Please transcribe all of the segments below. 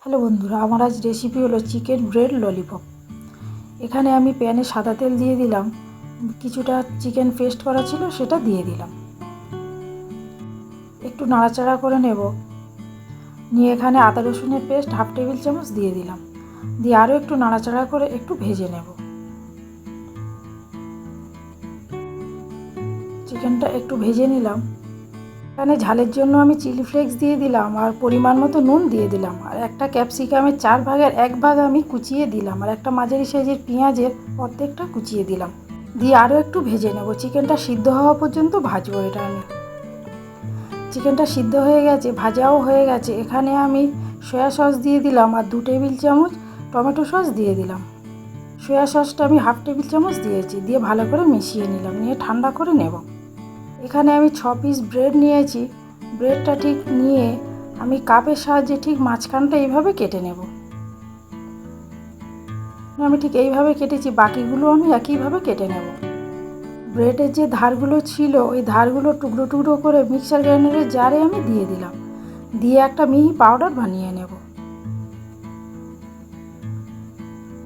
Hello বন্ধুরা, আমার আজ রেসিপি হলো চিকেন ব্রেড ললিপপ। এখানে আমি প্যানে সাদা তেল দিয়ে দিলাম, কিছুটা চিকেন পেস্ট করা ছিল সেটা দিয়ে দিলাম, একটু নাড়াচাড়া করে নেব। নিয়ে এখানে আদা রসুনের পেস্ট হাফ টেবিল চামচ দিয়ে দিলাম, দিয়ে আরও একটু নাড়াচাড়া করে একটু ভেজে নেব। চিকেনটা একটু ভেজে নিলাম। এখানে ঝালের জন্য আমি চিলি ফ্লেক্স দিয়ে দিলাম আর পরিমাণ মতো নুন দিয়ে দিলাম, আর একটা ক্যাপসিকামের 1/4 ভাগ আমি কুচিয়ে দিলাম, আর একটা মাঝারি সাইজের পেঁয়াজের অর্ধেকটা কুচিয়ে দিলাম, দিয়ে আরও একটু ভেজে নেব। চিকেনটা সিদ্ধ হওয়া পর্যন্ত ভাজবো। এটা আমি চিকেনটা সিদ্ধ হয়ে গেছে, ভাজাও হয়ে গেছে। এখানে আমি সয়া সস দিয়ে দিলাম আর 2 টেবিল চামচ টমেটো সস দিয়ে দিলাম। সয়া সসটা আমি হাফ টেবিল চামচ দিয়েছি, দিয়ে ভালো করে মিশিয়ে নিলাম, নিয়ে ঠান্ডা করে নেব। এখানে আমি 6 পিস ব্রেড নিয়েছি। ব্রেডটা ঠিক নিয়ে আমি কাপের সাহায্যে ঠিক মাঝখানটা এইভাবে কেটে নেব। আমি ঠিক এইভাবে কেটেছি, বাকিগুলো আমি একইভাবে কেটে নেব। ব্রেডের যে ধারগুলো ছিল ওই ধারগুলো টুকরো টুকরো করে মিক্সার গ্রাইন্ডারের জারে আমি দিয়ে দিলাম, দিয়ে একটা মিহি পাউডার বানিয়ে নেব।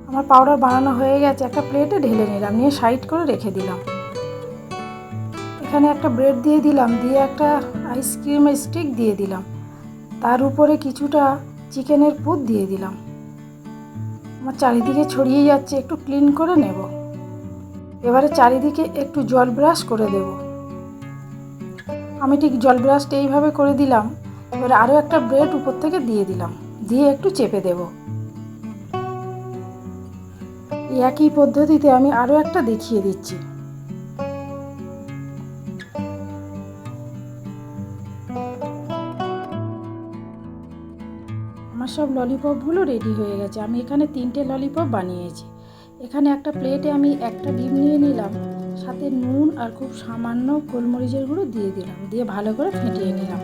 আমার পাউডার বানানো হয়ে গেছে, একটা প্লেটে ঢেলে নিলাম, নিয়ে সাইড করে রেখে দিলাম। এখানে একটা ব্রেড দিয়ে দিলাম, দিয়ে একটা আইসক্রিমের স্টিক দিয়ে দিলাম, তার উপরে কিছুটা চিকেনের পুর দিয়ে দিলাম। আমার চারিদিকে ছড়িয়ে যাচ্ছে, একটু ক্লিন করে নেব। এবারে চারিদিকে একটু জল ব্রাশ করে দেব। আমি ঠিক জল ব্রাশটা এইভাবে করে দিলাম। এবারে আরও একটা ব্রেড উপর থেকে দিয়ে দিলাম, দিয়ে একটু চেপে দেব। এই একই পদ্ধতিতে আমি আরও একটা দেখিয়ে দিচ্ছি। আমার সব ললিপপগুলো রেডি হয়ে গেছে। আমি এখানে 3টে ললিপপ বানিয়েছি। এখানে একটা প্লেটে আমি একটা ডিম নিয়ে নিলাম, সাথে নুন আর খুব সামান্য গোলমরিচের গুঁড়ো দিয়ে দিলাম, দিয়ে ভালো করে ফেটিয়ে নিলাম।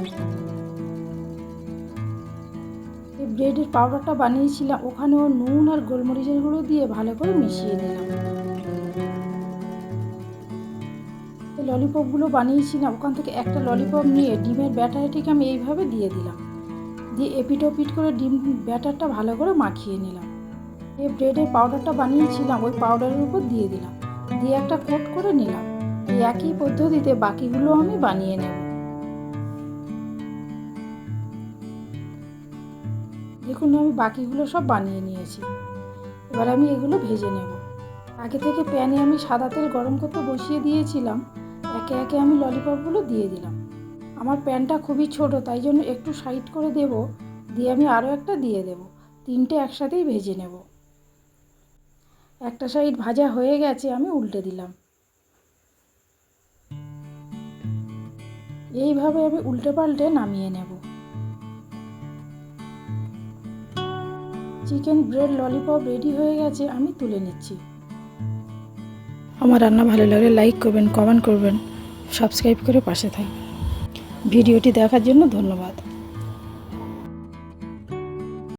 এই ব্রেডের পাউডারটা বানিয়েছিলাম, ওখানেও নুন আর গোলমরিচের গুঁড়ো দিয়ে ভালো করে মিশিয়ে নিলাম। এই ললিপপগুলো বানিয়েছিলাম, ওখান থেকে একটা ললিপপ নিয়ে ডিমের ব্যাটারটিকে আমি এইভাবে দিয়ে দিলাম, দিয়ে এপিট ওপিট করে ডিম ব্যাটারটা ভালো করে মাখিয়ে নিলাম। এই ব্রেডের পাউডারটা বানিয়েছিলাম ওই পাউডারের উপর দিয়ে দিলাম, দিয়ে একটা কোট করে নিলাম। এই একই পদ্ধতিতে বাকিগুলো আমি বানিয়ে নেব। দেখুন, আমি বাকিগুলো সব বানিয়ে নিয়েছি। এবার আমি এগুলো ভেজে নেব। আগে থেকে প্যানে আমি সাদা তেল গরম করতে বসিয়ে দিয়েছিলাম, একে একে আমি ললিপপগুলো দিয়ে দিলাম। আমার প্যানটা খুবই ছোট, তাই জন্য একটু সাইড করে দেব, দিয়ে আমি আরও একটা দিয়ে দেব। 3টে একসাথেই ভেজে নেব। একটা সাইড ভাজা হয়ে গেছে, আমি উল্টে দিলাম। এইভাবে আমি উল্টে পাল্টে নামিয়ে নেব। চিকেন ব্রেড ললিপপ রেডি হয়ে গেছে, আমি তুলে নিচ্ছি। আমার রান্না ভালো লাগলে লাইক করবেন, কমেন্ট করবেন, সাবস্ক্রাইব করে পাশে থাকবেন। ভিডিওটি দেখার জন্য ধন্যবাদ।